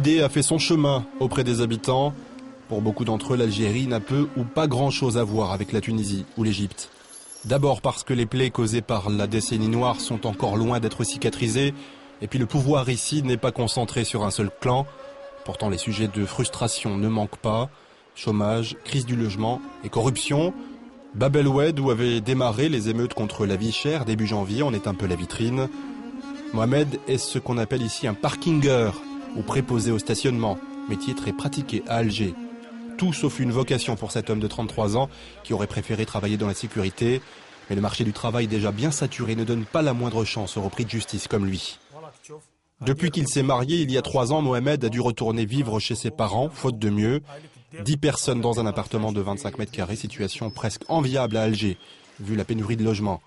L'idée a fait son chemin auprès des habitants. Pour beaucoup d'entre eux, l'Algérie n'a peu ou pas grand-chose à voir avec la Tunisie ou l'Égypte. D'abord parce que les plaies causées par la décennie noire sont encore loin d'être cicatrisées, et puis le pouvoir ici n'est pas concentré sur un seul clan. Pourtant les sujets de frustration ne manquent pas. Chômage, crise du logement et corruption. Bab el-Oued, où avaient démarré les émeutes contre la vie chère début janvier, en est un peu la vitrine. Mohamed est ce qu'on appelle ici un parkinger, ou préposé au stationnement, métier très pratiqué à Alger. Tout sauf une vocation pour cet homme de 33 ans qui aurait préféré travailler dans la sécurité. Mais le marché du travail déjà bien saturé ne donne pas la moindre chance aux repris de justice comme lui. Depuis qu'il s'est marié il y a 3 ans, Mohamed a dû retourner vivre chez ses parents, faute de mieux. 10 personnes dans un appartement de 25 mètres carrés, situation presque enviable à Alger, vu la pénurie de logements.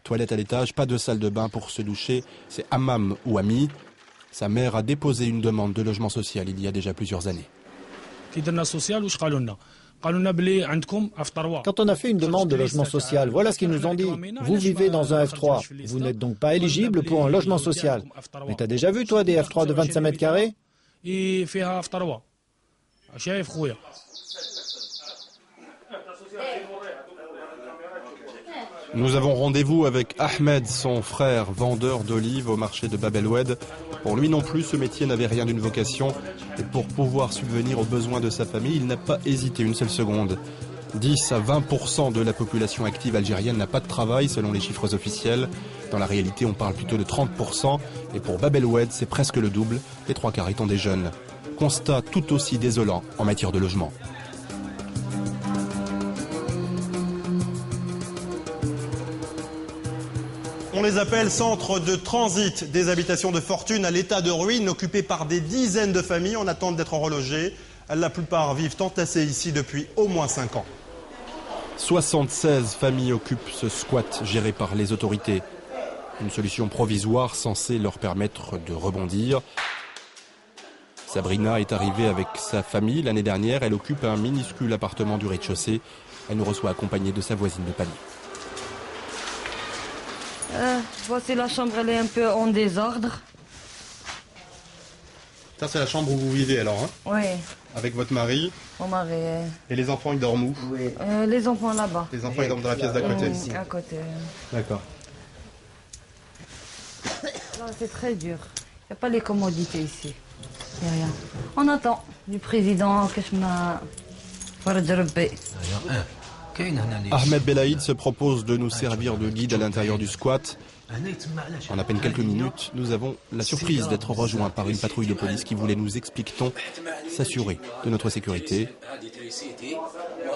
Toilette à l'étage, pas de salle de bain pour se doucher, c'est hammam ou ami. Sa mère a déposé une demande de logement social il y a déjà plusieurs années. Quand on a fait une demande de logement social, voilà ce qu'ils nous ont dit. Vous vivez dans un F3. Vous n'êtes donc pas éligible pour un logement social. Mais t'as déjà vu, toi, des F3 de 25 mètres carrés ? Nous avons rendez-vous avec Ahmed, son frère, vendeur d'olives au marché de Bab el-Oued. Pour lui non plus, ce métier n'avait rien d'une vocation. Et pour pouvoir subvenir aux besoins de sa famille, il n'a pas hésité une seule seconde. 10 à 20% de la population active algérienne n'a pas de travail, selon les chiffres officiels. Dans la réalité, on parle plutôt de 30%. Et pour Bab el-Oued, c'est presque le double. Les 3/4 étant des jeunes. Constat tout aussi désolant en matière de logement. On les appelle centres de transit, des habitations de fortune à l'état de ruine, occupées par des dizaines de familles en attente d'être relogées. La plupart vivent entassées ici depuis au moins 5 ans. 76 familles occupent ce squat géré par les autorités. Une solution provisoire censée leur permettre de rebondir. Sabrina est arrivée avec sa famille l'année dernière. Elle occupe un minuscule appartement du rez-de-chaussée. Elle nous reçoit accompagnée de sa voisine de palier. Voici la chambre, elle est un peu en désordre. Ça, c'est la chambre où vous vivez alors, hein? Oui. Avec votre mari? Mon mari. Et les enfants, ils dorment où? Oui. Les enfants là-bas. Les enfants, ils dorment dans la pièce d'à côté? À côté. D'accord. C'est très dur. Il n'y a pas les commodités ici. Il n'y a rien. On attend du président que je Ahmed Belaïd se propose de nous servir de guide à l'intérieur du squat. En à peine quelques minutes, nous avons la surprise d'être rejoints par une patrouille de police qui voulait, nous explique-t-on, s'assurer de notre sécurité.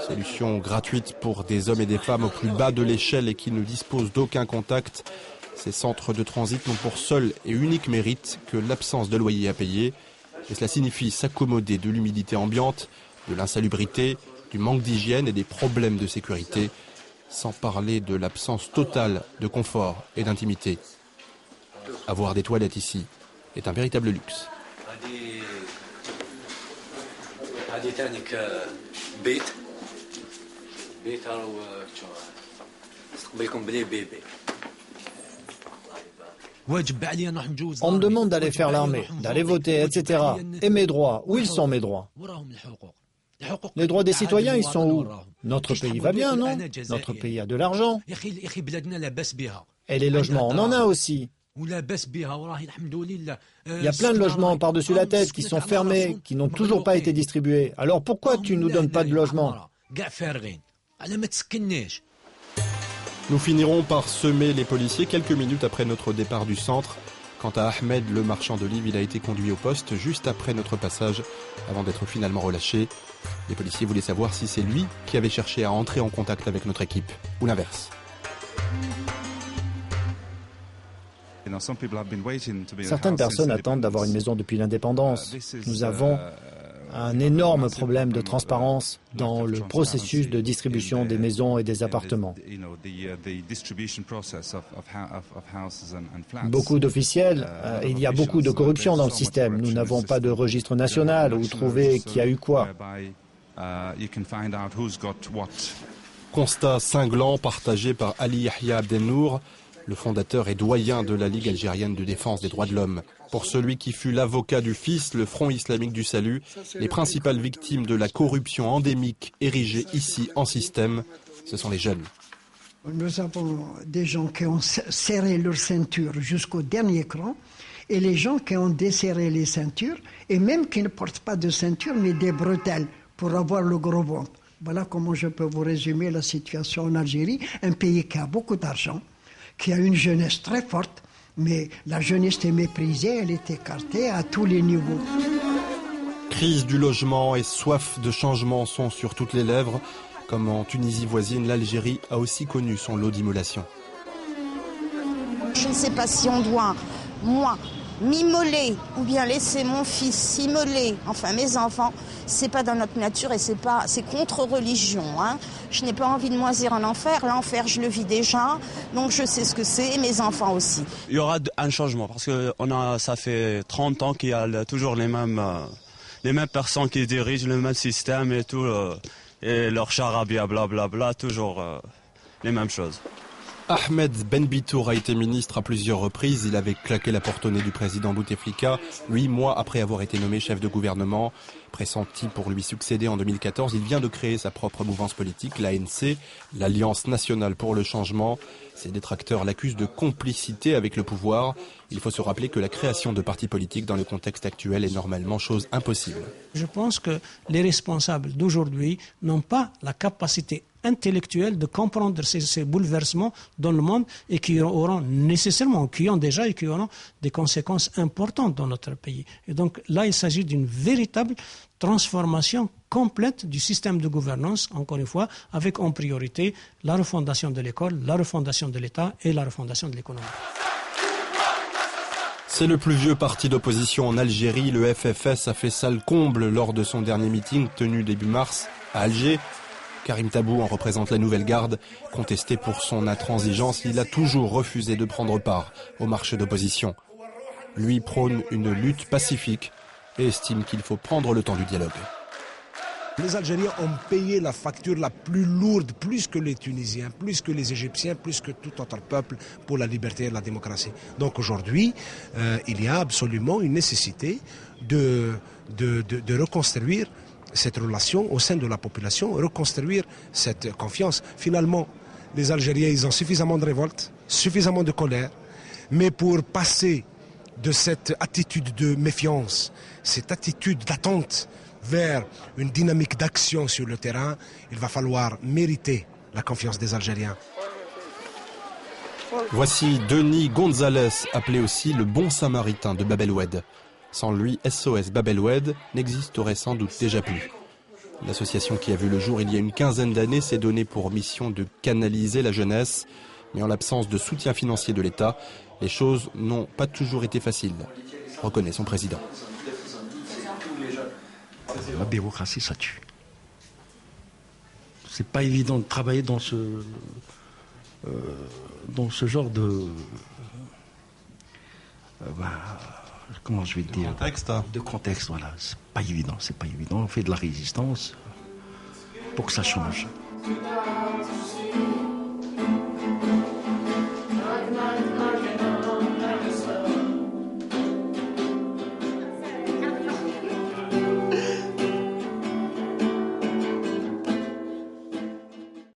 Solution gratuite pour des hommes et des femmes au plus bas de l'échelle et qui ne disposent d'aucun contact. Ces centres de transit n'ont pour seul et unique mérite que l'absence de loyer à payer. Et cela signifie s'accommoder de l'humidité ambiante, de l'insalubrité, du manque d'hygiène et des problèmes de sécurité, sans parler de l'absence totale de confort et d'intimité. Avoir des toilettes ici est un véritable luxe. On me demande d'aller faire l'armée, d'aller voter, etc. Et mes droits, où ils sont mes droits? Les droits des citoyens, ils sont où? Notre pays va bien, non? Notre pays a de l'argent. Et les logements, on en a aussi. Il y a plein de logements par-dessus la tête qui sont fermés, qui n'ont toujours pas été distribués. Alors pourquoi tu ne nous donnes pas de logement? Nous finirons par semer les policiers quelques minutes après notre départ du centre. Quant à Ahmed, le marchand d'olives, il a été conduit au poste juste après notre passage, avant d'être finalement relâché. Les policiers voulaient savoir si c'est lui qui avait cherché à entrer en contact avec notre équipe, ou l'inverse. Certaines personnes attendent d'avoir une maison depuis l'indépendance. Nous avons un énorme problème de transparence dans le processus de distribution des maisons et des appartements. Beaucoup d'officiels, il y a beaucoup de corruption dans le système. Nous n'avons pas de registre national où trouver qui a eu quoi. Constat cinglant partagé par Ali Yahya Abdelnour, le fondateur et doyen de la Ligue algérienne de défense des droits de l'homme. Pour celui qui fut l'avocat du FIS, le Front islamique du salut, les principales victimes de la corruption endémique érigée ici en système, ce sont les jeunes. Nous avons des gens qui ont serré leur ceinture jusqu'au dernier cran et les gens qui ont desserré les ceintures et même qui ne portent pas de ceinture mais des bretelles pour avoir le gros ventre. Voilà comment je peux vous résumer la situation en Algérie, un pays qui a beaucoup d'argent, qui a une jeunesse très forte, mais la jeunesse est méprisée, elle est écartée à tous les niveaux. Crise du logement et soif de changement sont sur toutes les lèvres. Comme en Tunisie voisine, l'Algérie a aussi connu son lot d'immolations. Je ne sais pas si on doit, moi, m'immoler ou bien laisser mon fils s'immoler, enfin mes enfants, c'est pas dans notre nature et c'est contre religion. Hein. Je n'ai pas envie de moisir en enfer. L'enfer, je le vis déjà, donc je sais ce que c'est, et mes enfants aussi. Il y aura un changement parce que ça fait 30 ans qu'il y a toujours les mêmes personnes qui dirigent le même système et tout. Et leur charabia, blablabla, toujours les mêmes choses. Ahmed Ben Bitour a été ministre à plusieurs reprises. Il avait claqué la porte au nez du président Bouteflika, 8 mois après avoir été nommé chef de gouvernement. Pressenti pour lui succéder en 2014, il vient de créer sa propre mouvance politique, l'ANC, l'Alliance nationale pour le changement. Ses détracteurs l'accusent de complicité avec le pouvoir. Il faut se rappeler que la création de partis politiques dans le contexte actuel est normalement chose impossible. Je pense que les responsables d'aujourd'hui n'ont pas la capacité intellectuelle de comprendre ces bouleversements dans le monde et qui auront nécessairement, qui ont déjà et qui auront des conséquences importantes dans notre pays. Et donc là, il s'agit d'une véritable transformation complète du système de gouvernance, encore une fois, avec en priorité la refondation de l'école, la refondation de l'État et la refondation de l'économie. C'est le plus vieux parti d'opposition en Algérie. Le FFS a fait salle comble lors de son dernier meeting tenu début mars à Alger. Karim Tabou en représente la nouvelle garde. Contesté pour son intransigeance, il a toujours refusé de prendre part au marché d'opposition. Lui prône une lutte pacifique et estime qu'il faut prendre le temps du dialogue. Les Algériens ont payé la facture la plus lourde, plus que les Tunisiens, plus que les Égyptiens, plus que tout autre peuple pour la liberté et la démocratie. Donc aujourd'hui, il y a absolument une nécessité de reconstruire cette relation au sein de la population, reconstruire cette confiance. Finalement, les Algériens, ils ont suffisamment de révolte, suffisamment de colère, mais pour passer de cette attitude de méfiance, cette attitude d'attente vers une dynamique d'action sur le terrain, il va falloir mériter la confiance des Algériens. Voici Denis Gonzalez, appelé aussi le bon samaritain de Bab el Oued. Sans lui, SOS Bab el Oued n'existerait sans doute déjà plus. L'association qui a vu le jour il y a une quinzaine d'années s'est donnée pour mission de canaliser la jeunesse. Mais en l'absence de soutien financier de l'État, les choses n'ont pas toujours été faciles, reconnaît son président. La bureaucratie, ça tue. C'est pas évident de travailler dans ce genre de... comment je vais dire, de contexte, voilà. C'est pas évident. On fait de la résistance pour que ça change.